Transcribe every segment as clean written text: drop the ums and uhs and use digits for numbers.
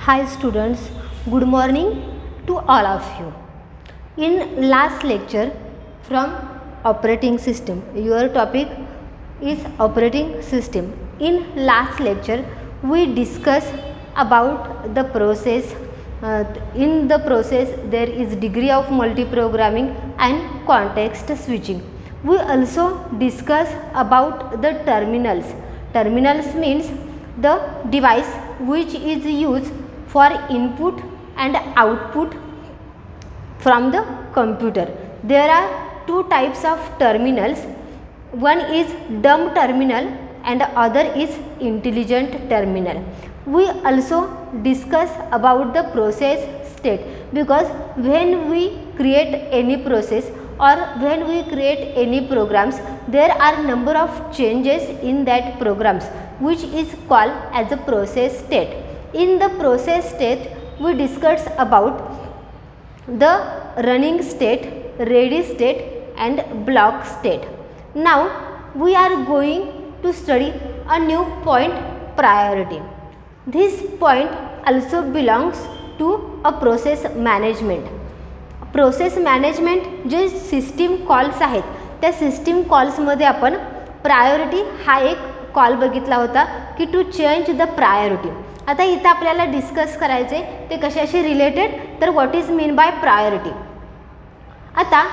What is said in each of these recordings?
Hi students, good morning to all of you. In last lecture from operating system, your topic is operating system. In last lecture we discussed about the process. In the process there is degree of multiprogramming and context switching. We also discuss about the terminals. Terminals means the device which is used for input and output from the computer. There are two types of terminals. One is dumb terminal and other is intelligent terminal. We also discuss about the process state, because when we create any process or when we create any programs, there are number of changes in that programs which is called as a process state. In the process state we discuss about the running state, ready state and block state. Now we are going to study a new point, priority. This point also belongs to a process management. Process management जे system calls आहेत त्या system कॉल्समध्ये आपण priority हा एक call बघितला होता की to change the priority. आता इथं आपल्याला डिस्कस करायचे ते कशाशी रिलेटेड, तर what is mean by priority. आता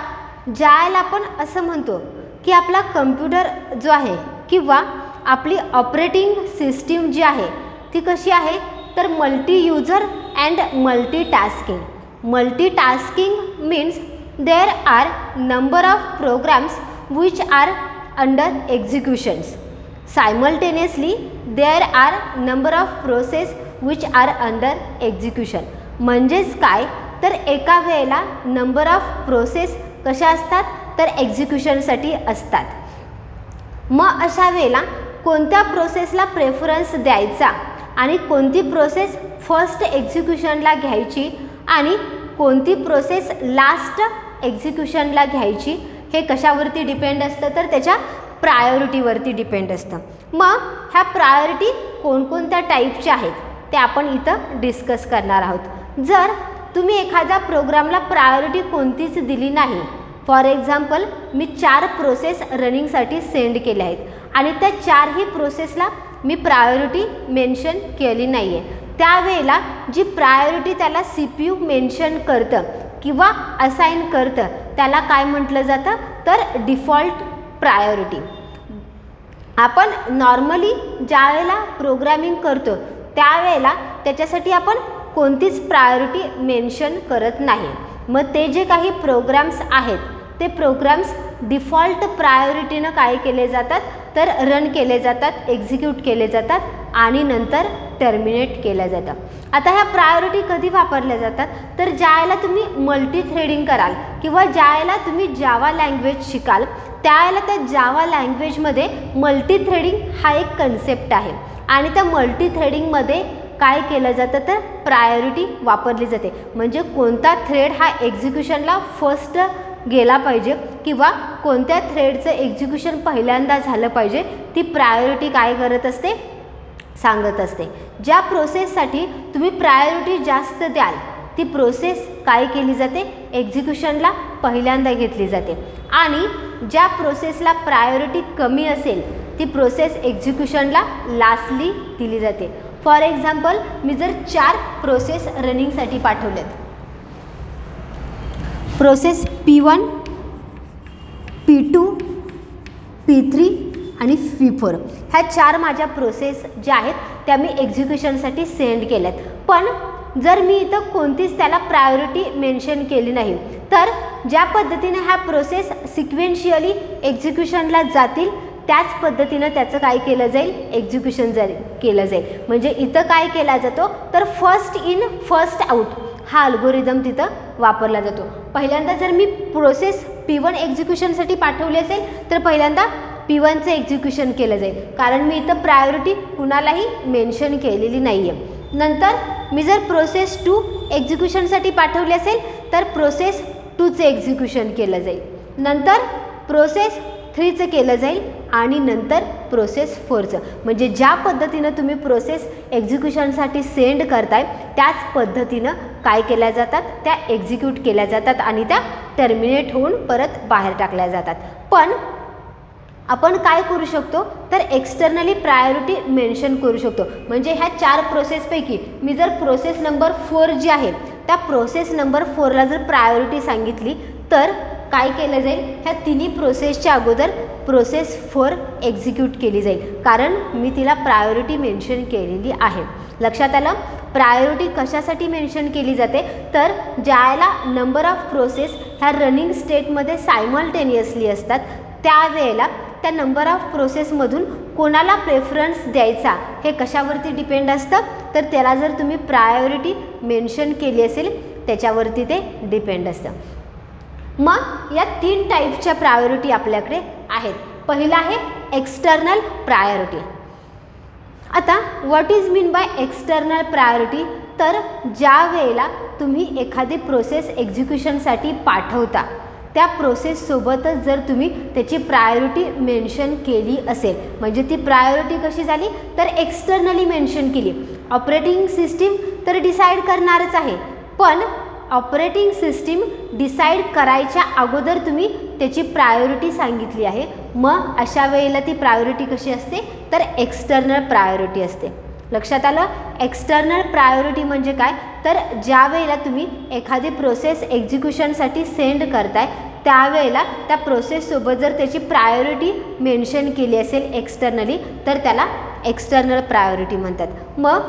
ज्याला आपण असं म्हणतो की आपला कम्प्युटर जो आहे किंवा आपली ऑपरेटिंग सिस्टीम जी आहे ती कशी आहे, तर multi user and multitasking. Multitasking means there are number of programs which are under executions. Simultaneously there are number of process which are under execution. म्हणजेच काय, तर एका वेळेला नंबर ऑफ प्रोसेस कशा असतात, तर एक्झिक्युशनसाठी असतात. मग अशा वेळेला कोणत्या प्रोसेसला प्रेफरन्स द्यायचा आणि कोणती प्रोसेस फर्स्ट एक्झिक्युशनला घ्यायची आणि कोणती प्रोसेस लास्ट एक्झिक्युशनला घ्यायची हे कशावरती डिपेंड असतं, तर त्याच्या प्रायोरिटीवरती डिपेंड असतं. मग ह्या प्रायोरिटी कोणकोणत्या टाईपच्या आहेत ते आपण इथं डिस्कस करणार आहोत. जर तुम्ही एखाद्या प्रोग्रामला प्रायोरिटी कोणतीच दिली नाही, फॉर एक्झाम्पल मी 4 प्रोसेस रनिंगसाठी सेंड केल्या आहेत आणि त्या 4ही प्रोसेसला मी प्रायोरिटी मेन्शन केली नाही आहे, त्यावेळेला जी प्रायोरिटी त्याला CPU मेन्शन करतं किंवा असाइन करतं त्याला काय म्हटलं जातं, तर डिफॉल्ट प्रायोरिटी. आपण नॉर्मली ज्या वेळेला प्रोग्रामिंग करतो त्यावेळेला त्याच्यासाठी आपण कोणतीच प्रायोरिटी मेन्शन करत नाही. मग ते जे काही प्रोग्राम्स आहेत ते प्रोग्राम्स डिफॉल्ट प्रायोरिटीनं काय केले जातात, तर रन केले जातात, एक्झिक्यूट केले जातात आणि नंतर टर्मिनेट केल्या जातात. आता ह्या प्रायोरिटी कधी वापरल्या जातात, तर ज्यावेळेला तुम्ही मल्टी थ्रेडिंग कराल किंवा ज्यावेळेला तुम्ही जावा लँग्वेज शिकाल त्यावेळेला त्या जावा लँग्वेजमध्ये मल्टी थ्रेडिंग हा एक कन्सेप्ट आहे आणि त्या मल्टी थ्रेडिंगमध्ये काय केलं जातं, तर प्रायोरिटी वापरली जाते. म्हणजे कोणता थ्रेड हा एक्झिक्युशनला फर्स्ट गेला पाहिजे किंवा कोणत्या थ्रेडचं एक्झिक्युशन पहिल्यांदा झालं पाहिजे ती प्रायोरिटी काय करत असते, सांगत असते. ज्या प्रोसेससाठी तुम्ही प्रायोरिटी जास्त द्याल ती प्रोसेस काय केली जाते, एक्झिक्युशनला पहिल्यांदा घेतली जाते आणि ज्या प्रोसेसला प्रायोरिटी कमी असेल ती प्रोसेस एक्झिक्युशनला लास्टली दिली जाते. फॉर एक्झाम्पल मी जर 4 प्रोसेस रनिंगसाठी पाठवलेत, प्रोसेस P1, P2, P3 आणि P4, ह्या 4 माझ्या प्रोसेस ज्या आहेत त्या मी एक्झिक्युशनसाठी सेंड केल्यात. पण जर मी इथं कोणतीच त्याला प्रायोरिटी मेन्शन केली नाही, तर ज्या पद्धतीने ह्या प्रोसेस सिक्वेन्शियली एक्झिक्युशनला जातील त्याच पद्धतीनं त्याचं काय केलं जाईल, एक्झिक्युशन केलं जाईल. म्हणजे इथं काय केला जातो, तर फर्स्ट इन फर्स्ट आउट हा अल्गोरिदम तिथं वापरला जातो. पहिल्यांदा जर मी प्रोसेस P1 एक्झिक्युशनसाठी पाठवली असेल तर पहिल्यांदा P1चं एक्झिक्युशन केलं जाईल, कारण मी इथं प्रायोरिटी कुणालाही मेन्शन केलेली नाही आहे. नंतर मी जर प्रोसेस 2 एक्झिक्युशनसाठी पाठवली असेल तर प्रोसेस 2चं एक्झिक्युशन केलं जाईल, नंतर प्रोसेस 3चं केलं जाईल आणि नंतर प्रोसेस 4चं. म्हणजे ज्या पद्धतीनं तुम्ही प्रोसेस एक्झिक्युशनसाठी सेंड करताय त्याच पद्धतीनं काय केल्या जातात, त्या एक्झिक्यूट केल्या जातात आणि त्या टर्मिनेट होऊन परत बाहेर टाकल्या जातात. पण आपण काय करू शकतो, तर एक्सटर्नली प्रायोरिटी मेन्शन करू शकतो. म्हणजे ह्या 4 प्रोसेसपैकी मी जर प्रोसेस नंबर 4 जी आहे त्या प्रोसेस नंबर 4ला जर प्रायोरिटी सांगितली तर काय केलं जाईल, ह्या तिन्ही प्रोसेसच्या अगोदर प्रोसेस 4 एक्झिक्यूट केली जाईल, कारण मी तिला प्रायोरिटी मेन्शन केलेली आहे. लक्षात आलं. प्रायोरिटी कशासाठी मेन्शन केली जाते, तर ज्याला नंबर ऑफ प्रोसेस ह्या रनिंग स्टेटमध्ये सायमल्टेनियसली असतात त्यावेळेला त्या नंबर ऑफ प्रोसेसमधून कोणाला प्रेफरन्स द्यायचा हे कशावरती डिपेंड असतं, तर त्याला जर तुम्ही प्रायोरिटी मेन्शन केली असेल त्याच्यावरती ते डिपेंड असतं. मग या 3 टाईपच्या प्रायोरिटी आपल्याकडे आहेत. पहिला आहे एक्सटर्नल प्रायोरिटी. आता what is mean by external priority, तर ज्या वेळेला तुम्ही एखादी प्रोसेस एक्झिक्युशनसाठी पाठवता त्या प्रोसेससोबतच जर तुम्ही त्याची प्रायोरिटी मेन्शन केली असेल, म्हणजे ती प्रायोरिटी कशी झाली, तर एक्सटर्नली मेन्शन केली. ऑपरेटिंग सिस्टीम तर डिसाईड करणारच आहे, पण ऑपरेटिंग सिस्टीम डिसाईड करायच्या अगोदर तुम्ही त्याची प्रायोरिटी सांगितली आहे. मग अशा वेळेला ती प्रायोरिटी कशी असते, तर एक्सटर्नल प्रायोरिटी असते. लक्षात आलं. एक्सटर्नल प्रायोरिटी म्हणजे काय, तर ज्या वेळेला तुम्ही एखादी प्रोसेस एक्झिक्युशनसाठी सेंड करताय त्यावेळेला त्या प्रोसेससोबत जर त्याची प्रायोरिटी मेन्शन केली असेल एक्सटर्नली तर त्याला एक्सटर्नल प्रायोरिटी म्हणतात. मग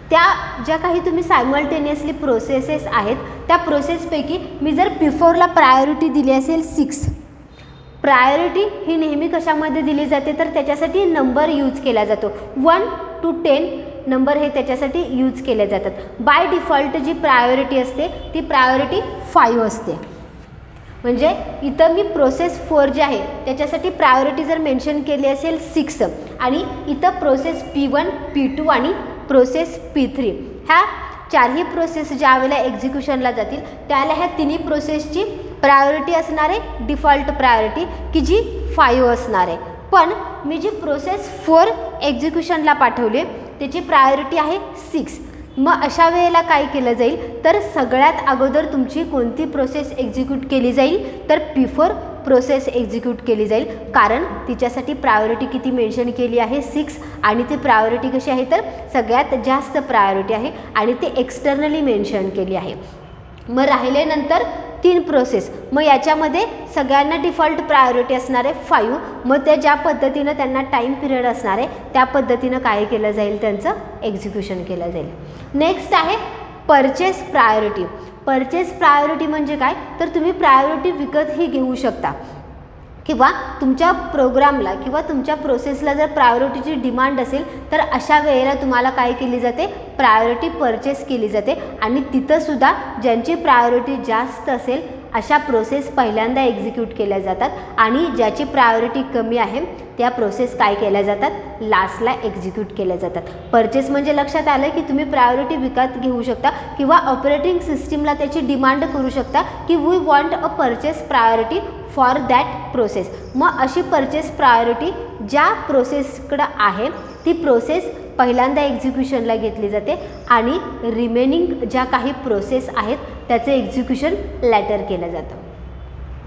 त्या ज्या काही तुम्ही सायमल्टेनियसली प्रोसेसेस आहेत त्या प्रोसेसपैकी मी जर P4ला प्रायोरिटी दिली असेल 6, प्रायोरिटी ही नेहमी कशामध्ये दिली जाते, तर त्याच्यासाठी नंबर यूज केला जातो. 1 to 10 नंबर हे त्याच्यासाठी यूज केले जातात. बाय डिफॉल्ट जी प्रायोरिटी असते ती प्रायोरिटी 5 असते. म्हणजे इथं मी प्रोसेस 4 जी आहे त्याच्यासाठी प्रायोरिटी जर मेन्शन केली असेल 6 आणि इथं प्रोसेस P1, P2 आणि प्रोसेस P3 ह्या 4ही प्रोसेस ज्या वेळेला एक्झिक्युशनला जातील त्याला ह्या तिन्ही प्रोसेसची प्रायोरिटी असणार आहे डिफॉल्ट प्रायोरिटी की जी 5 असणार आहे. पण मी जी प्रोसेस 4 एक्झिक्युशनला पाठवली त्याची प्रायोरिटी आहे 6. मग अशा वेळेला काय केलं जाईल, तर सगळ्यात अगोदर तुमची कोणती प्रोसेस एक्झिक्यूट केली जाईल, तर P4 प्रोसेस एक्झिक्यूट केली जाईल, कारण तिच्यासाठी प्रायोरिटी किती मेन्शन केली आहे 6 आणि ती प्रायोरिटी कशी आहे, तर सगळ्यात जास्त प्रायोरिटी आहे आणि ते एक्सटर्नली मेन्शन केली आहे. मग राहिले नंतर 3 प्रोसेस. मग याच्यामध्ये सगळ्यांना डिफॉल्ट प्रायोरिटी असणार आहे 5. मग ते ज्या पद्धतीनं त्यांना टाईम पिरियड असणार आहे त्या पद्धतीनं काय केलं जाईल, त्यांचं एक्झिक्युशन केलं जाईल. नेक्स्ट आहे परचेस प्रायोरिटी. परचेस प्रायोरिटी म्हणजे काय, तर तुम्ही प्रायोरिटी विकतही घेऊ शकता किंवा तुमच्या प्रोग्रामला किंवा तुमच्या प्रोसेसला जर प्रायोरिटीची डिमांड असेल तर अशा वेळेला तुम्हाला काय केली जाते, प्रायोरिटी परचेस केली जाते आणि तिथंसुद्धा ज्यांची प्रायोरिटी जास्त असेल अशा प्रोसेस पहिल्यांदा एक्झिक्यूट केल्या जातात आणि ज्याची प्रायोरिटी कमी आहे त्या प्रोसेस काय केल्या जातात, लास्टला एक्झिक्यूट केल्या जातात. परचेस म्हणजे लक्षात आलं की तुम्ही प्रायोरिटी विकत घेऊ शकता किंवा ऑपरेटिंग सिस्टीमला त्याची डिमांड करू शकता की we want a purchase priority for that process. मग अशी परचेस प्रायोरिटी ज्या प्रोसेसकडं आहे ती प्रोसेस पहिल्यांदा एक्झिक्युशनला घेतली जाते आणि रिमेनिंग ज्या काही प्रोसेस आहेत त्याचं एक्झिक्युशन लॅटर केलं जातं.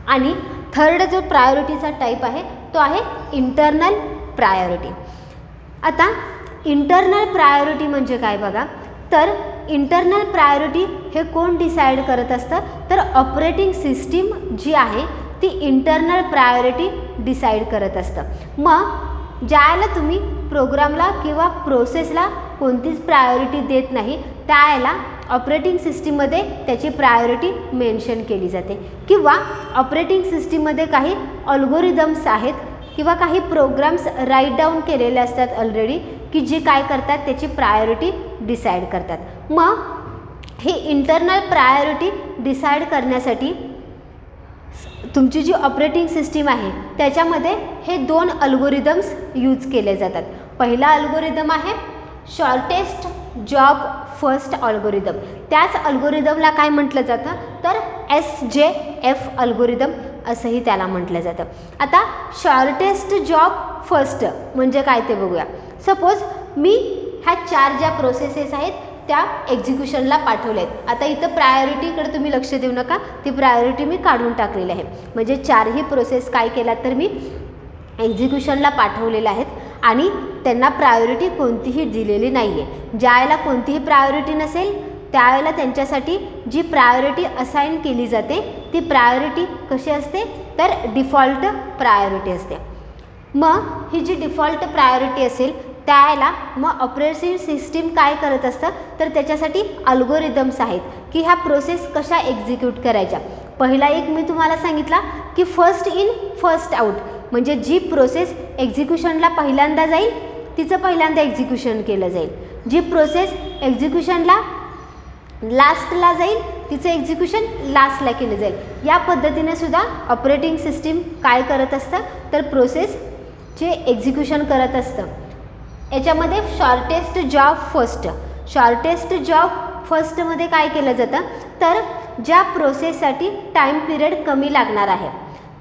आणि थर्ड जो प्रायोरिटीचा टाईप आहे तो आहे इंटरनल प्रायोरिटी. आता इंटरनल प्रायोरिटी म्हणजे काय बघा, तर इंटरनल प्रायोरिटी हे कोण डिसाईड करत असतं, तर ऑपरेटिंग सिस्टीम जी आहे ती इंटरनल प्रायोरिटी डिसाईड करत असतं. मग ज्याला तुम्ही प्रोग्रामला किंवा प्रोसेसला कोणतीच प्रायोरिटी देत नाही त्याला ऑपरेटिंग सिस्टीममध्ये त्याची प्रायोरिटी मेन्शन केली जाते किंवा ऑपरेटिंग सिस्टीममध्ये काही अल्गोरिदम्स आहेत किंवा काही प्रोग्राम्स राईट डाऊन केलेले असतात ऑलरेडी की जे काय करतात त्याची प्रायोरिटी डिसाईड करतात. मग हे इंटरनल प्रायोरिटी डिसाईड करण्यासाठी तुमची जी ऑपरेटिंग सिस्टीम आहे त्याच्यामध्ये हे 2 अल्गोरिदम्स यूज केले जातात. पहिला अल्गोरिदम आहे शॉर्टेस्ट जॉब फर्स्ट अल्गोरिदम. त्याच अल्गोरिदमला काय म्हटलं जातं, तर SJF अल्गोरिदम असंही त्याला म्हटलं जातं. आता शॉर्टेस्ट जॉब फर्स्ट म्हणजे काय ते बघूया. सपोज मी ह्या 4 ज्या प्रोसेसेस आहेत त्या एक्झिक्युशनला पाठवल्या आहेत. आता इथं प्रायोरिटीकडे तुम्ही लक्ष देऊ नका, ती प्रायोरिटी मी काढून टाकलेली आहे. म्हणजे 4ही प्रोसेस काय केल्या तर मी एक्झिक्युशनला पाठवलेल्या आहेत आणि त्यांना प्रायोरिटी कोणतीही दिलेली नाही आहे. ज्या वेळेला कोणतीही प्रायोरिटी नसेल त्यावेळेला त्यांच्यासाठी जी प्रायोरिटी असाइन केली जाते ती प्रायोरिटी कशी असते तर डिफॉल्ट प्रायोरिटी असते. मग ही जी डिफॉल्ट प्रायोरिटी असेल त्यावेळेला मग ऑपरेटिंग सिस्टीम काय करत असतं तर त्याच्यासाठी अल्गोरिदम्स आहेत की ह्या प्रोसेस कशा एक्झिक्यूट करायच्या. पहिला एक मी तुम्हाला सांगितला की फर्स्ट इन फर्स्ट आउट, म्हणजे जी प्रोसेस एक्झिक्युशनला पहिल्यांदा जाईल तिचं पहिल्यांदा एक्झिक्युशन केलं जाईल. जी प्रोसेस एक्झिक्युशनला लास्टला जाईल तिचं एक्झिक्युशन लास्टला केलं जाईल. या पद्धतीने सुद्धा ऑपरेटिंग सिस्टीम काय करत असतं तर प्रोसेसचे एक्झिक्युशन करत असतं. याच्यामध्ये shortest job first, shortest job फर्स्टमध्ये काय केलं जातं तर ज्या प्रोसेससाठी टाईम पिरियड कमी लागणार आहे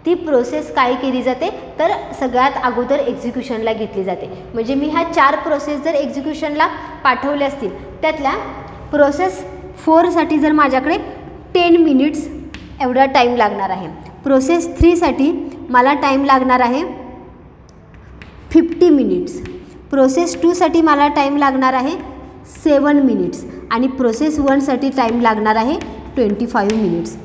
ती प्रोसेस काय केली जाते तर सगळ्यात अगोदर एक्झिक्युशनला घेतली जाते. म्हणजे मी ह्या 4 प्रोसेस जर एक्झिक्युशनला पाठवल्या असतील त्यातल्या प्रोसेस 4साठी जर माझ्याकडे 10 मिनिट्स एवढा टाईम लागणार आहे, प्रोसेस 3साठी मला टाईम लागणार आहे 50 मिनिट्स, प्रोसेस 2साठी मला टाईम लागणार आहे 7 मिनिट्स आणि प्रोसेस 1साठी टाईम लागणार आहे 25 मिनिट्स.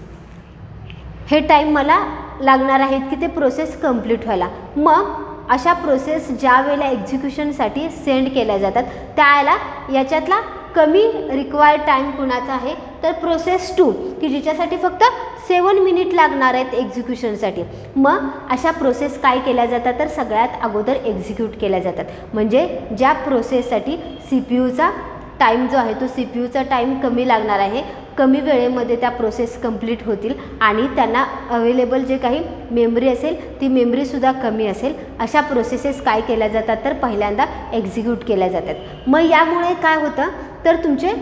हे टाईम मला लागणार आहेत की ते प्रोसेस कंप्लीट व्हायला. मग अशा प्रोसेस ज्या वेळेला एक्झिक्युशनसाठी सेंड केल्या जातात त्यावेळेला याच्यातला कमी रिक्वायर्ड टाईम कुणाचा आहे तर प्रोसेस 2 की जिच्यासाठी फक्त 7 मिनिट लागणार आहेत एक्झिक्युशनसाठी. मग अशा प्रोसेस काय केल्या जातात तर सगळ्यात अगोदर एक्झिक्यूट केल्या जातात. म्हणजे ज्या प्रोसेससाठी CPU टाईम जो आहे तो CPU टाईम कमी लागणार आहे, कमी वेळेमध्ये त्या प्रोसेस कंप्लीट होतील आणि त्यांना अवेलेबल जे काही मेमरी असेल ती मेमरीसुद्धा कमी असेल, अशा प्रोसेसेस काय केल्या जातात तर पहिल्यांदा एक्झिक्यूट केल्या जातात. मग यामुळे काय होतं तर तुमचे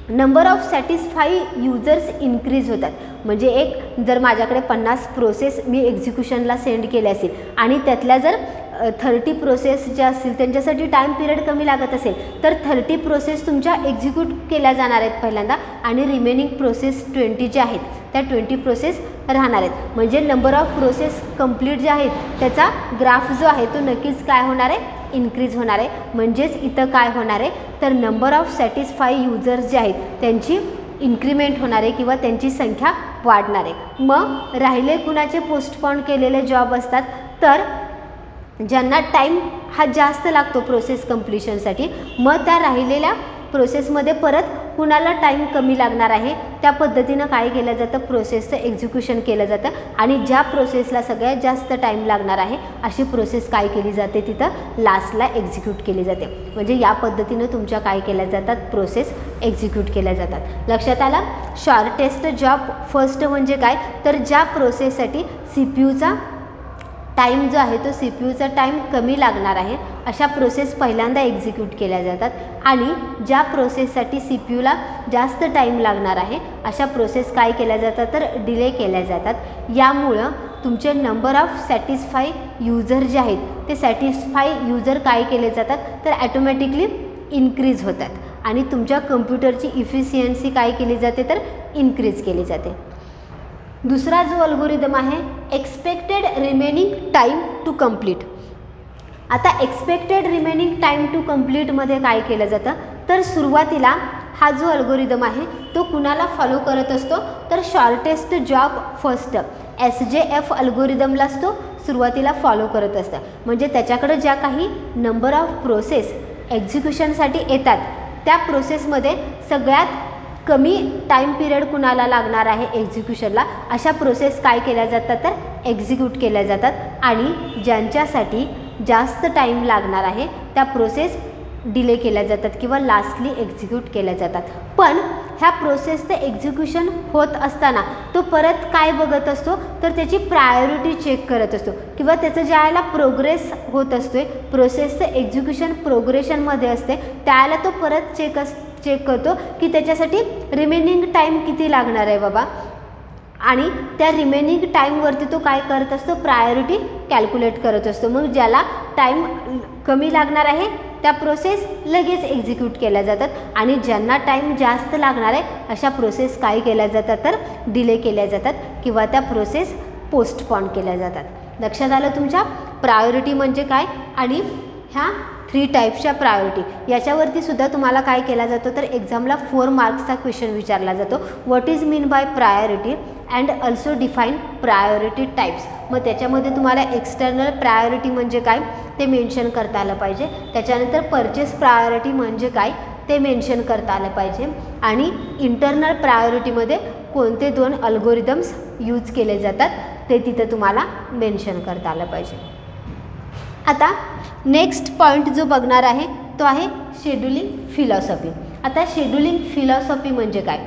number of satisfy users increase होतात. म्हणजे एक जर माझ्याकडे 50 प्रोसेस मी एक्झिक्युशनला सेंड केले असेल आणि त्यातल्या जर 30 प्रोसेस ज्या असतील त्यांच्यासाठी टाईम पिरियड कमी लागत असेल तर 30 प्रोसेस तुमच्या एक्झिक्यूट केल्या जाणार आहेत पहिल्यांदा आणि रिमेनिंग प्रोसेस 20 ज्या आहेत त्या 20 प्रोसेस राहणार आहेत. म्हणजे नंबर ऑफ प्रोसेस कंप्लीट जे आहेत त्याचा ग्राफ जो आहे तो नक्कीच काय होणार आहे इन्क्रीज होणार आहे. म्हणजेच इथं काय होणार आहे तर नंबर ऑफ सॅटिस्फाई युजर्स जे आहेत त्यांची इन्क्रीमेंट होणार आहे किंवा त्यांची संख्या वाढणार आहे. मग राहिले कुणाचे पोस्टपोन केलेले जॉब असतात तर ज्यांना टाईम हा जास्त लागतो प्रोसेस कंप्लिशनसाठी, मग त्या राहिलेल्या प्रोसेसमध्ये परत कुणाला टाईम कमी लागणार आहे त्या पद्धतीनं काय केलं जातं प्रोसेसचं एक्झिक्युशन केलं जातं आणि ज्या प्रोसेसला सगळ्यात जास्त टाईम लागणार आहे अशी प्रोसेस काय केली जाते तिथं लास्टला एक्झिक्यूट केली जाते. म्हणजे या पद्धतीनं तुमच्या काय केल्या जातात प्रोसेस एक्झिक्यूट केल्या जातात. लक्षात आलं. शॉर्टेस्ट जॉब फर्स्ट म्हणजे काय तर ज्या प्रोसेससाठी CPUचा टाईम जो आहे तो CPUचा टाईम कमी लागणार आहे अशा प्रोसेस पहिल्यांदा एक्झिक्यूट केल्या जातात आणि ज्या प्रोसेससाठी CPUला जास्त टाईम लागणार आहे अशा प्रोसेस काय केल्या जातात तर डिले केल्या जातात. यामुळं तुमचे नंबर ऑफ सॅटिस्फाई युजर जे आहेत ते सॅटिस्फाई युजर काय केले जातात तर ॲटोमॅटिकली इन्क्रीज होतात आणि तुमच्या कम्प्युटरची इफिशियन्सी काय केली जाते तर इन्क्रीज केली जाते. दुसरा जो अल्गोरिदम आहे expected remaining time to complete. आता एक्सपेक्टेड रिमेनिंग टाईम टू कंप्लीटमध्ये काय केलं जातं तर सुरुवातीला हा जो अल्गोरिदम आहे तो कुणाला फॉलो करत असतो तर शॉर्टेस्ट जॉब फर्स्ट SJF अल्गोरिदमलाच तो सुरुवातीला फॉलो करत असतं. म्हणजे त्याच्याकडे ज्या काही नंबर ऑफ प्रोसेस एक्झिक्युशनसाठी येतात त्या प्रोसेसमध्ये सगळ्यात कमी टाईम पिरियड कुणाला लागणार आहे एक्झिक्युशनला अशा प्रोसेस काय केल्या जातात तर एक्झिक्यूट केल्या जातात आणि ज्यांच्यासाठी जास्त टाईम लागणार आहे त्या प्रोसेस डिले केल्या जातात किंवा लास्टली एक्झिक्यूट केल्या जातात. पण ह्या प्रोसेसचं एक्झिक्युशन होत असताना तो परत काय बघत असतो तर त्याची प्रायोरिटी चेक करत असतो किंवा त्याचं ज्या वेळेला प्रोग्रेस होत असतोय प्रोसेसचं एक्झिक्युशन प्रोग्रेशनमध्ये असते त्यावेळेला तो परत चेक करतो की त्याच्यासाठी रिमेनिंग टाईम किती लागणार आहे बाबा. आणि त्या रिमेनिंग टाईमवरती तो काय करत असतो, प्रायोरिटी कॅल्क्युलेट करत असतो. मग ज्याला टाईम कमी लागणार आहे त्या प्रोसेस लगेच एक्झिक्यूट केल्या जातात आणि ज्यांना टाईम जास्त लागणार आहे अशा प्रोसेस काय केल्या जातात तर डिले केल्या जातात किंवा त्या प्रोसेस पोस्टपोन केल्या जातात. लक्षात आलं तुमच्या? प्रायोरिटी म्हणजे काय आणि ह्या 3 टाईप्सच्या प्रायोरिटी याच्यावरती सुद्धा तुम्हाला काय केला जातो तर एक्झामला 4 मार्क्सचा क्वेश्चन विचारला जातो. What is mean by priority and also define priority types. मग त्याच्यामध्ये तुम्हाला एक्सटर्नल प्रायोरिटी म्हणजे काय ते मेन्शन करता आलं पाहिजे. त्याच्यानंतर परचेस प्रायोरिटी म्हणजे काय ते मेन्शन करता आलं पाहिजे आणि इंटरनल प्रायोरिटीमध्ये कोणते 2 अल्गोरिदम्स यूज केले जातात ते तिथं तुम्हाला मेन्शन करता आलं पाहिजे. आता नेक्स्ट पॉईंट जो बघणार आहे तो आहे शेड्युलिंग फिलॉसॉफी. आता शेड्युलिंग फिलॉसॉफी म्हणजे काय,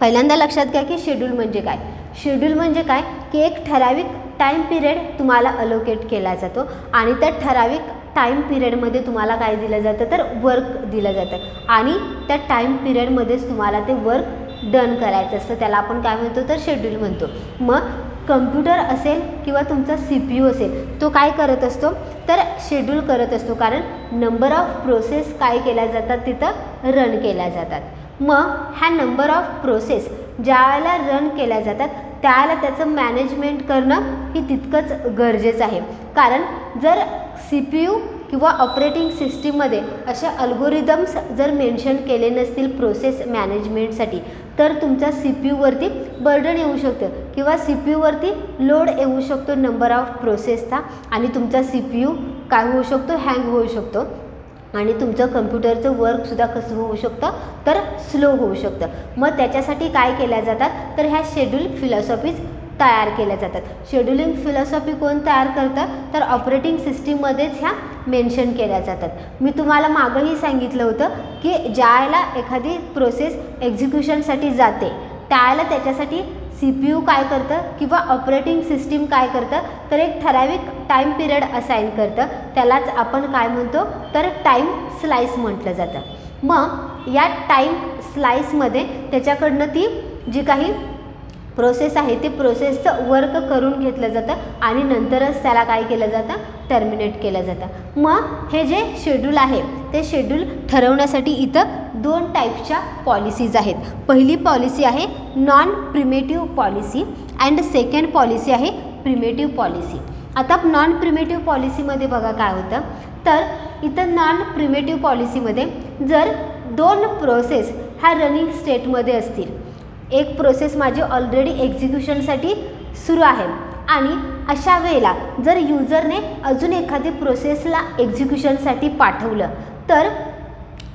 पहिल्यांदा लक्षात घ्या की शेड्यूल म्हणजे काय. शेड्यूल म्हणजे काय की एक ठराविक टाईम पिरियड तुम्हाला अलोकेट केला जातो आणि त्या ठराविक टाईम पिरियडमध्ये तुम्हाला काय दिलं जातं तर वर्क दिलं जातं आणि त्या टाईम पिरियडमध्येच तुम्हाला ते वर्क डन करायचं असतं. त्याला आपण काय म्हणतो तर शेड्यूल म्हणतो. मग कम्प्युटर असेल किंवा तुमचा CPU असेल तो काय करत असतो तर शेड्यूल करत असतो, कारण नंबर ऑफ प्रोसेस काय केल्या जातात तिथं रन केल्या जातात. मग ह्या नंबर ऑफ प्रोसेस ज्यावेळेला रन केल्या जातात त्यावेळेला त्याचं मॅनेजमेंट करणं ही तितकंच गरजेचं आहे. कारण जर CPU किंवा ऑपरेटिंग सिस्टीममध्ये असे अल्गोरिदम्स जर मेन्शन केले नसतील प्रोसेस मॅनेजमेंटसाठी तर तुमच्या CPUवरती बर्डन येऊ शकतं किंवा CPUवरती लोड येऊ शकतो नंबर ऑफ प्रोसेसचा आणि तुमचा CPU काय होऊ शकतो, हँग होऊ शकतो आणि तुमचं कम्प्युटरचं वर्कसुद्धा कसं होऊ शकतं तर स्लो होऊ शकतं. मग त्याच्यासाठी काय केल्या जातात तर ह्या शेड्यूल फिलॉसॉफीज तयार केल्या जातात. शेड्युलिंग फिलॉसॉफी कोण तयार करतं तर ऑपरेटिंग सिस्टीममध्येच ह्या मेन्शन केल्या जातात. मी तुम्हाला मागंही सांगितलं होतं की ज्यावेळेला एखादी प्रोसेस एक्झिक्युशनसाठी जाते त्यावेळेला त्याच्यासाठी CPU काय करतं किंवा ऑपरेटिंग सिस्टीम काय करतं तर एक ठराविक टाईम पिरियड असाइन करतं. त्यालाच आपण काय म्हणतो तर टाईम स्लाइस म्हटलं जातं. मग या टाईम स्लाइसमध्ये त्याच्याकडनं ती जी काही प्रोसेस आहे ते प्रोसेसचं वर्क करून घेतलं जातं आणि नंतरच त्याला काय केलं जातं टर्मिनेट केलं जातं. मग हे जे शेड्यूल आहे ते शेड्यूल ठरवण्यासाठी इथं 2 टाईपच्या पॉलिसीज आहेत. पहिली पॉलिसी आहे non primitive policy and second policy आहे प्रिमेटिव्ह पॉलिसी. आता नॉन प्रिमेटिव्ह पॉलिसीमध्ये बघा काय होतं तर इथं नॉन प्रिमेटिव्ह पॉलिसीमध्ये जर 2 प्रोसेस ह्या रनिंग स्टेटमध्ये असतील, एक प्रोसेस माझी ऑलरेडी एक्झिक्युशनसाठी सुरू आहे आणि अशा वेळेला जर युजरने अजून एखादी प्रोसेसला एक्झिक्युशनसाठी पाठवलं तर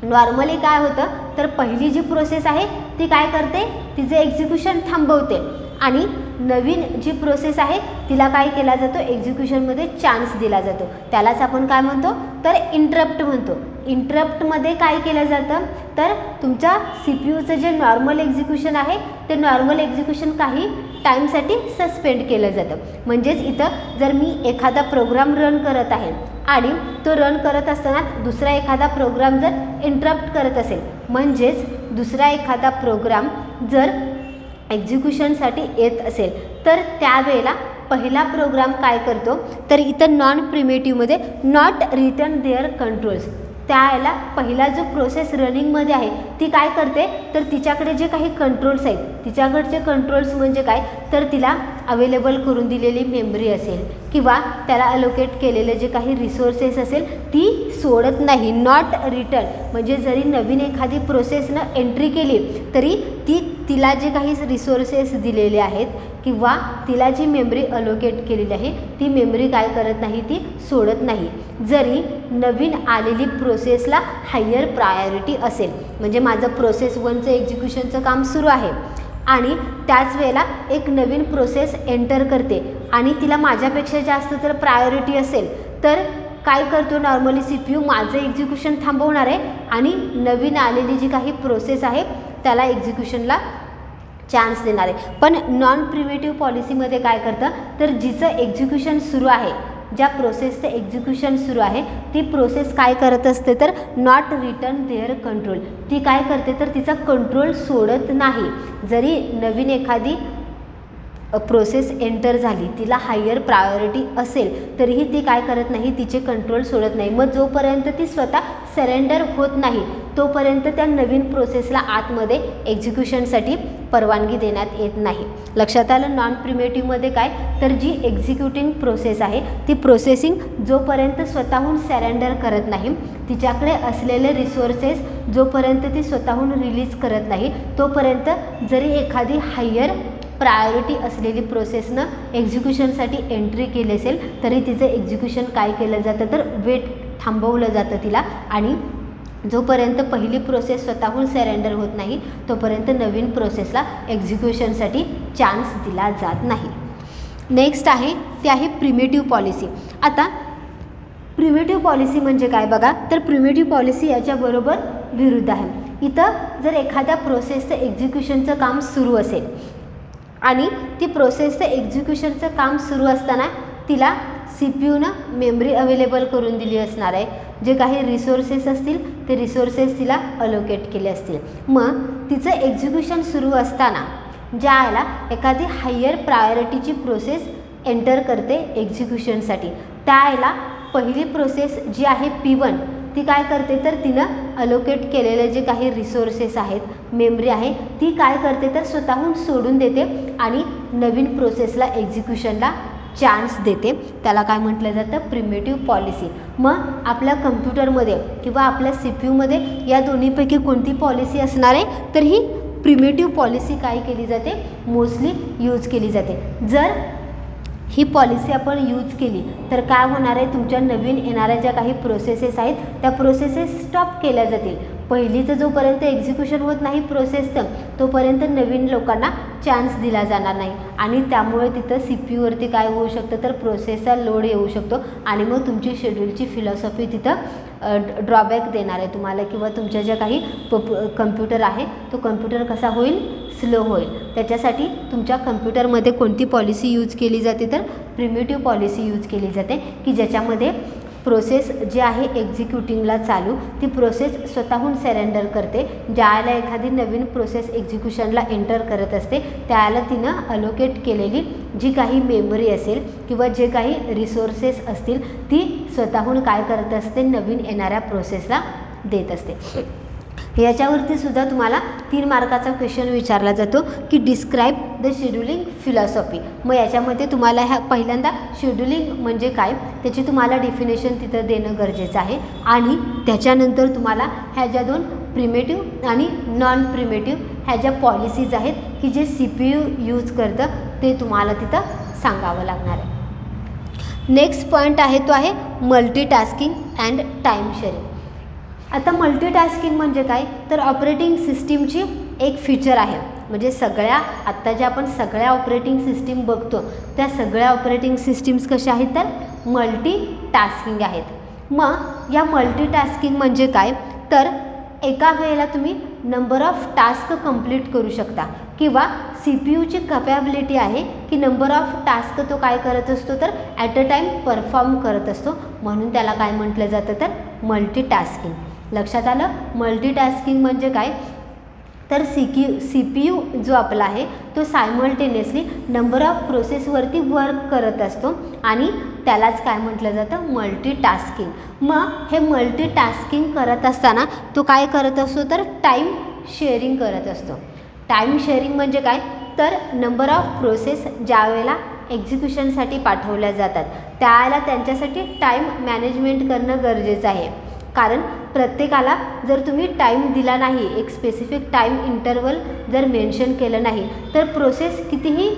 नॉर्मली काय होतं तर पहिली जी प्रोसेस आहे ती काय करते तिचं एक्झिक्युशन थांबवते आणि नवीन जी प्रोसेस आहे तिला काय केला जातो एक्झिक्युशनमध्ये चान्स दिला जातो. त्यालाच आपण काय म्हणतो तर इंटरप्ट म्हणतो. इंटरप्टमध्ये काय केलं जातं तर तुमच्या CPUचं जे नॉर्मल एक्झिक्युशन आहे ते नॉर्मल एक्झिक्युशन काही टाईमसाठी सस्पेंड केलं जातं. म्हणजेच इथं जर मी एखादा प्रोग्राम रन करत आहे आणि तो रन करत असताना दुसरा एखादा प्रोग्राम जर इंटरप्ट करत असेल म्हणजेच दुसरा एखादा प्रोग्राम जर एक्झिक्युशनसाठी येत असेल तर त्यावेळेला पहिला प्रोग्राम काय करतो तर इथं नॉन प्रिमेटिव्हमध्ये नॉट रिटर्न देअर कंट्रोल्स. त्यावेळेला पहिला जो प्रोसेस रनिंगमध्ये आहे ती काय करते तर तिच्याकडे जे काही कंट्रोल्स आहेत तिच्याकडचे कंट्रोल्स म्हणजे काय तर तिला अवेलेबल करून दिलेली मेमरी असेल किंवा त्याला अलोकेट केलेले जे काही रिसोर्सेस असेल ती सोडत नाही. नॉट रिटर्न म्हणजे जरी नवीन एखादी प्रोसेसनं एंट्री केली तरी तिला जे काही रिसोर्सेस दिलेले आहेत किंवा तिला जी मेमरी अलोकेट केलेली आहे ती मेमरी काय करत नाही ती सोडत नाही. जरी नवीन आलेली प्रोसेसला हायर प्रायोरिटी असेल म्हणजे माझं प्रोसेस 1चं एक्झिक्युशनचं काम सुरू आहे आणि त्याच वेळेला एक नवीन प्रोसेस एंटर करते आणि तिला माझ्यापेक्षा जास्त जर प्रायोरिटी असेल तर काय करतो नॉर्मली CPU माझं एक्झिक्युशन थांबवणार आहे आणि नवीन आलेली जी काही प्रोसेस आहे त्याला एक्झिक्युशनला चान्स देणार आहे. पण नॉन प्रिमेटिव्ह पॉलिसीमध्ये काय करतं तर जिचं एक्झिक्युशन सुरू आहे ज्या प्रोसेसचं एक्झिक्युशन सुरू आहे ती प्रोसेस काय करत असते तर नॉट रिटर्न देअर कंट्रोल. ती काय करते तर तिचा कंट्रोल सोडत नाही. जरी नवीन एखादी प्रोसेस एंटर झाली, तिला हायर प्रायोरिटी असेल तरीही ती काय करत नाही, तिचे कंट्रोल सोडत नाही. मग जोपर्यंत ती स्वतः सरेंडर होत नाही तोपर्यंत त्या नवीन प्रोसेसला आतमध्ये एक्झिक्युशनसाठी परवानगी देण्यात येत नाही. लक्षात आलं. नॉन प्रिमेटिव्हमध्ये काय, तर जी एक्झिक्युटिंग प्रोसेस आहे ती प्रोसेसिंग जोपर्यंत स्वतःहून सरेंडर करत नाही, तिच्याकडे असलेले रिसोर्सेस जोपर्यंत ती स्वतःहून रिलीज करत नाही तोपर्यंत जरी एखादी हायर प्रायोरिटी असलेली प्रोसेसनं एक्झिक्युशनसाठी एंट्री केली असेल तरी तिचं एक्झिक्युशन काय केलं जातं, तर वेट थांबवलं जातं तिला. आणि जोपर्यंत पहिली प्रोसेस स्वतःहून सरेंडर होत नाही तोपर्यंत नवीन प्रोसेसला एक्झिक्युशनसाठी चान्स दिला जात नाही. नेक्स्ट आहे ते आहे प्रिमेटिव्ह पॉलिसी. आता प्रिमेटिव्ह पॉलिसी म्हणजे काय बघा, तर प्रिमेटिव्ह पॉलिसी याच्याबरोबर विरुद्ध आहे. इथं जर एखाद्या प्रोसेसचं एक्झिक्युशनचं काम सुरू असेल आणि ती प्रोसेसचं एक्झिक्युशनचं काम सुरू असताना तिला CPU मेमरी अवेलेबल करून दिली असणार आहे. जे काही रिसोर्सेस असतील ते रिसोर्सेस तिला अलोकेट केले असतील. मग तिचं एक्झिक्युशन सुरू असताना ज्याला एखादी हायर प्रायोरिटीची प्रोसेस एंटर करते एक्झिक्युशनसाठी, त्याला पहिली प्रोसेस जी आहे P1 ती काय करते, तर तिनं अलोकेट केलेले जे काही रिसोर्सेस आहेत, मेमरी आहे, ती काय करते तर स्वतःहून सोडून देते आणि नवीन प्रोसेसला एक्झिक्युशनला चान्स देते. त्याला काय म्हटलं जातं, प्रिमेटिव्ह पॉलिसी. मग आपल्या कम्प्युटरमध्ये किंवा आपल्या CPUमध्ये या दोन्हीपैकी कोणती पॉलिसी असणार आहे, तर ही प्रिमेटिव्ह पॉलिसी काय केली जाते, मोस्टली यूज केली जाते. जर ही पॉलिसी आपण यूज केली तर काय होणार आहे, तुमच्या नवीन येणाऱ्या ज्या काही प्रोसेसेस आहेत त्या प्रोसेसेस स्टॉप केल्या जातील. पहिलीचं जोपर्यंत एक्झिक्युशन होत नाही प्रोसेसचं तोपर्यंत नवीन लोकांना चान्स दिला जाणार नाही आणि त्यामुळे तिथं CPUवरती काय होऊ शकतं, तर प्रोसेसचा लोड येऊ शकतो आणि मग तुमची शेड्यूलची फिलॉसॉफी तिथं ड्रॉबॅक देणार आहे तुम्हाला किंवा तुमच्या ज्या काही कम्प्युटर आहे तो कम्प्युटर कसा होईल, स्लो होईल. त्याच्यासाठी तुमच्या कम्प्युटरमध्ये कोणती पॉलिसी यूज केली जाते, तर प्रिमेटिव्ह पॉलिसी यूज केली जाते की ज्याच्यामध्ये प्रोसेस जी आहे एक्झिक्युटिंगला चालू ती प्रोसेस स्वतःहून सरेंडर करते. ज्याला एखादी नवीन प्रोसेस एक्झिक्युशनला एंटर करत असते त्याला तिनं अलोकेट केलेली जी काही मेमरी असेल किंवा जे काही रिसोर्सेस असतील ती स्वतःहून काय करत असते, नवीन येणाऱ्या प्रोसेसला देत असते. याच्यावरती सुद्धा तुम्हाला 3 मार्काचा क्वेश्चन विचारला जातो की डिस्क्राईब द शेड्युलिंग फिलॉसॉफी. मग याच्यामध्ये तुम्हाला ह्या पहिल्यांदा शेड्युलिंग म्हणजे काय त्याची तुम्हाला डेफिनेशन तिथं देणं गरजेचं आहे आणि त्याच्यानंतर तुम्हाला ह्या ज्या 2 प्रिमेटिव्ह आणि नॉन प्रिमेटिव्ह ह्या ज्या पॉलिसीज आहेत की जे CPU यूज करतं ते तुम्हाला तिथं सांगावं लागणार आहे. नेक्स्ट पॉईंट आहे तो आहे मल्टीटास्किंग अँड टाईम शेअरिंग. आता मल्टीटास्किंग म्हणजे काय, तर ऑपरेटिंग सिस्टीमची एक फीचर आहे. म्हणजे सगळ्या आत्ता ज्या आपण सगळ्या ऑपरेटिंग सिस्टीम बघतो त्या सगळ्या ऑपरेटिंग सिस्टीम्स कशा आहेत, तर मल्टीटास्किंग आहेत. मग या मल्टीटास्किंग म्हणजे काय, तर एका वेळेला तुम्ही नंबर ऑफ टास्क कंप्लीट करू शकता किंवा CPUची कॅपॅबिलिटी आहे की नंबर ऑफ टास्क तो काय करत असतो, तर ॲट अ टाईम परफॉर्म करत असतो. म्हणून त्याला काय म्हटलं जातं, तर मल्टीटास्किंग. लक्षात आलं. मल्टीटास्किंग म्हणजे काय, तर CPU जो आपला आहे तो सायमल्टेनियसली नंबर ऑफ प्रोसेसवरती वर्क करत असतो आणि त्यालाच काय म्हटलं जातं, मल्टीटास्किंग. मग हे मल्टीटास्किंग करत असताना तो काय करत असतो, तर टाईम शेअरिंग करत असतो. टाईम शेअरिंग म्हणजे काय, तर नंबर ऑफ प्रोसेस ज्या वेळेला एक्झिक्युशनसाठी पाठवल्या जातात त्यावेळेला त्यांच्यासाठी टाईम मॅनेजमेंट करणं गरजेचं आहे. कारण प्रत्येकाला जर तुम्ही टाईम दिला नाही, एक स्पेसिफिक टाईम इंटरवल जर मेन्शन केलं नाही तर प्रोसेस कितीही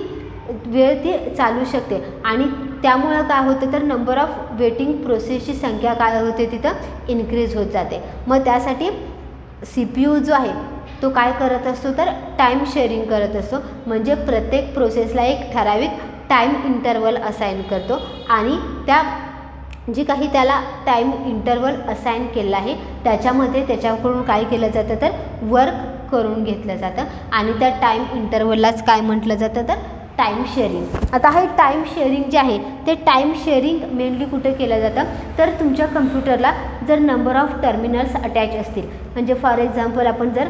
वेळ ती चालू शकते आणि त्यामुळं काय होतं, तर नंबर ऑफ वेटिंग प्रोसेसची संख्या काय होते, तिथं इन्क्रीज होत जाते. मग त्यासाठी CPU जो आहे तो काय करत असतो, तर टाईम शेअरिंग करत असतो. म्हणजे प्रत्येक प्रोसेसला एक ठराविक टाईम इंटरवल असाइन करतो आणि त्या जी काही त्याला टाईम इंटरवल असाइन केलं आहे त्याच्यामध्ये त्याच्याकडून काय केलं जातं, तर वर्क करून घेतलं जातं आणि त्या टाईम इंटरवललाच काय म्हटलं जातं, तर टाईम शेअरिंग. आता हे टाईम शेअरिंग जे आहे ते टाईम शेअरिंग मेनली कुठे केलं जातं, तर तुमच्या कम्प्युटरला जर नंबर ऑफ टर्मिनल्स अटॅच असतील, म्हणजे फॉर एक्झाम्पल आपण जर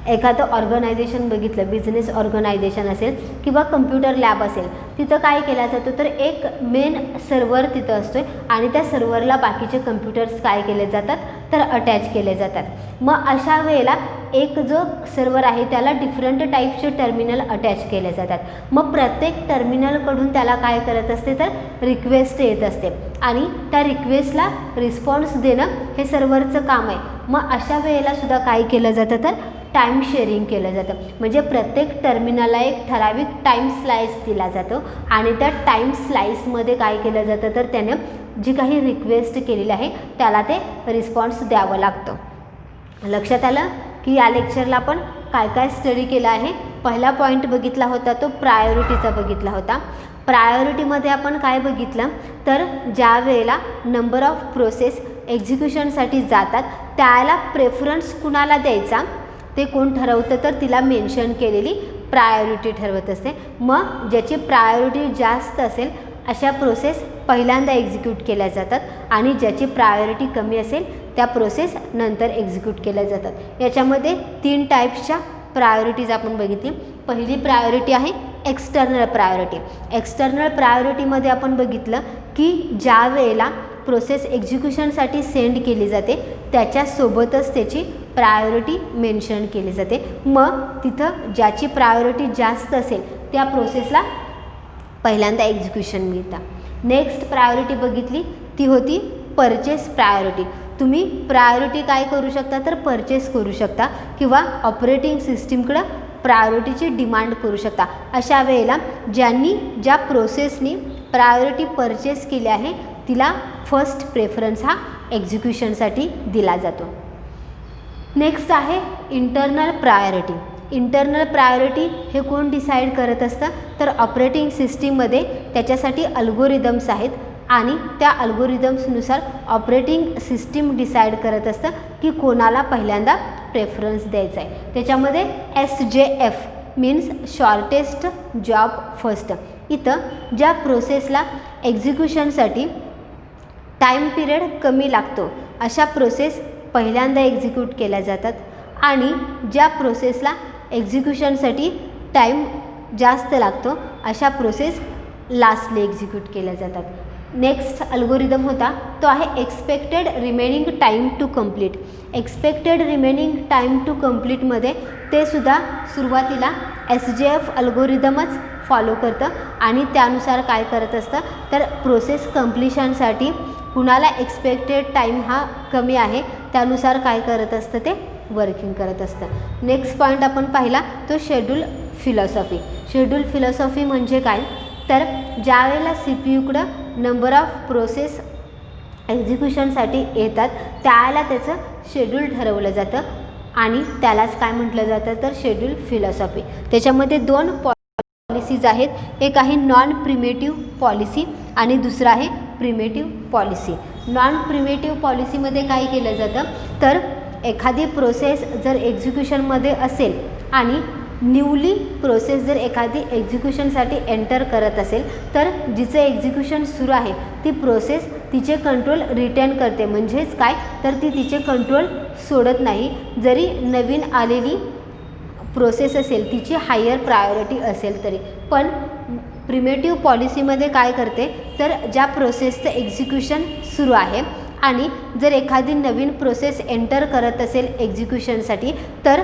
एखादं ऑर्गनायझेशन बघितलं, बिझनेस ऑर्गनायझेशन असेल किंवा कम्प्युटर लॅब असेल, तिथं काय केलं जातं तर एक मेन सर्व्हर तिथं असतो आणि त्या सर्व्हरला बाकीचे कम्प्युटर्स काय केले जातात तर अटॅच केले जातात. मग अशा वेळेला एक जो सर्व्हर आहे त्याला डिफरंट टाईपचे टर्मिनल अटॅच केले जातात. मग प्रत्येक टर्मिनलकडून त्याला काय करत असते तर रिक्वेस्ट येत असते आणि त्या रिक्वेस्टला रिस्पॉन्स देणं हे सर्व्हरचं काम आहे. मग अशा वेळेला सुद्धा काय केलं जातं तर टाईम शेअरिंग केलं जातं. म्हणजे प्रत्येक टर्मिनलला एक ठराविक टाईम स्लाइस दिला जातो आणि त्या टाईम स्लाइसमध्ये काय केलं जातं तर त्यानं जी काही रिक्वेस्ट केलेली आहे त्याला ते रिस्पॉन्स द्यावं लागतं. लक्षात आलं की या लेक्चरला आपण काय काय स्टडी केलं आहे. पहिला पॉईंट बघितला होता तो प्रायोरिटीचा बघितला होता. प्रायोरिटीमध्ये आपण काय बघितलं तर ज्या वेळेला नंबर ऑफ प्रोसेस एक्झिक्युशनसाठी जातात त्याला प्रेफरन्स कुणाला द्यायचा ते कोण ठरवतं तर तिला मेन्शन केलेली प्रायोरिटी ठरवत असते. मग ज्याची प्रायोरिटी जास्त असेल अशा प्रोसेस पहिल्यांदा एक्झिक्यूट केल्या जातात आणि ज्याची प्रायोरिटी कमी असेल त्या प्रोसेस नंतर एक्झिक्यूट केल्या जातात. याच्यामध्ये 3 टाईप्सच्या प्रायोरिटीज आपण बघितली. पहिली प्रायोरिटी आहे एक्सटर्नल प्रायोरिटी. एक्सटर्नल प्रायोरिटीमध्ये आपण बघितलं की ज्या वेळेला प्रोसेस एक्झिक्युशनसाठी सेंड केली जाते त्याच्यासोबतच त्याची प्रायोरिटी मेन्शन केली जाते. मग तिथं ज्याची प्रायोरिटी जास्त असेल त्या प्रोसेसला पहिल्यांदा एक्झिक्युशन मिळतं. नेक्स्ट प्रायोरिटी बघितली ती होती परचेस प्रायोरिटी. तुम्ही प्रायोरिटी काय करू शकता तर परचेस करू शकता किंवा ऑपरेटिंग सिस्टीमकडं प्रायोरिटीची डिमांड करू शकता. अशा वेळेला ज्या प्रोसेसनी प्रायोरिटी परचेस केली आहे तिला फर्स्ट प्रेफरन्स हा एक्झिक्युशनसाठी दिला जातो. नेक्स्ट आहे इंटरनल प्रायोरिटी. इंटरनल प्रायोरिटी हे कोण डिसाईड करत असतं तर ऑपरेटिंग सिस्टीममध्ये त्याच्यासाठी अल्गोरिदम्स आहेत आणि त्या अल्गोरिदम्सनुसार ऑपरेटिंग सिस्टीम डिसाईड करत असतं की कोणाला पहिल्यांदा प्रेफरन्स द्यायचा आहे. त्याच्यामध्ये SJF means shortest job first. इथं ज्या प्रोसेसला एक्झिक्युशनसाठी टाईम पिरियड कमी लागतो अशा प्रोसेस पहिल्यांदा एक्झिक्यूट केल्या जातात आणि ज्या प्रोसेसला एक्झिक्युशनसाठी टाईम जास्त लागतो अशा प्रोसेस लास्टली एक्झिक्यूट केल्या जातात. नेक्स्ट अल्गोरिदम होता तो आहे expected remaining time to complete. Expected remaining time to कंप्लीटमध्ये ते सुद्धा सुरुवातीला SJF अल्गोरिदमच फॉलो करतं आणि त्यानुसार काय करत असतं तर प्रोसेस कंप्लिशनसाठी कुणाला एक्सपेक्टेड टाईम हा कमी आहे त्यानुसार काय करत असतं ते वर्किंग करत असतं. नेक्स्ट पॉईंट आपण पाहिला तो शेड्यूल फिलॉसॉफी. शेड्यूल फिलॉसॉफी म्हणजे काय तर ज्या वेळेला CPUकडं नंबर ऑफ प्रोसेस एक्झिक्युशनसाठी येतात त्यावेळेला त्याचं शेड्यूल ठरवलं जातं आणि त्यालाच काय म्हटलं जातं तर शेड्यूल फिलॉसॉफी. त्याच्यामध्ये 2 पॉलिसीज आहेत. एक आहे नॉन प्रिमेटिव्ह पॉलिसी आणि दुसरं आहे प्रिमेटिव्ह पॉलिसी. नॉन प्रिमेटिव्ह पॉलिसीमध्ये काय केलं जातं तर एखादी प्रोसेस जर एक्झिक्युशनमध्ये असेल आणि न्यूली प्रोसेस जर एखादी एक्झिक्युशनसाठी एंटर करत असेल तर जिचं एक्झिक्युशन सुरू आहे ती प्रोसेस तिचे कंट्रोल रिटेन करते. म्हणजेच काय तर ती तिचे कंट्रोल सोडत नाही. जरी नवीन आलेली प्रोसेस असेल तिची हायर प्रायोरिटी असेल तरी. पण प्रिमेटिव्ह पॉलिसीमध्ये काय करते तर ज्या प्रोसेसचं एक्झिक्युशन सुरू आहे आणि जर एखादी नवीन प्रोसेस एंटर करत असेल एक्झिक्युशनसाठी तर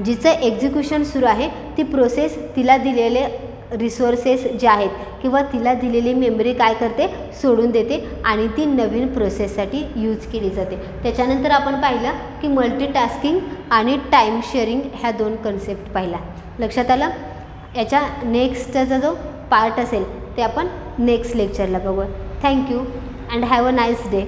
जिचं एक्झिक्युशन सुरू आहे ती प्रोसेस तिला दिलेले रिसोर्सेस जे आहेत किंवा तिला दिलेली मेमरी काय करते सोडून देते आणि ती नवीन प्रोसेससाठी यूज केली जाते. त्याच्यानंतर आपण पाहिलं की मल्टीटास्किंग आणि टाईम शेअरिंग ह्या 2 कन्सेप्ट पाहिला. लक्षात आलं. याच्या नेक्स्टचा जो पार्ट असेल ते आपण नेक्स्ट लेक्चरला बघू. Thank you and have a nice day.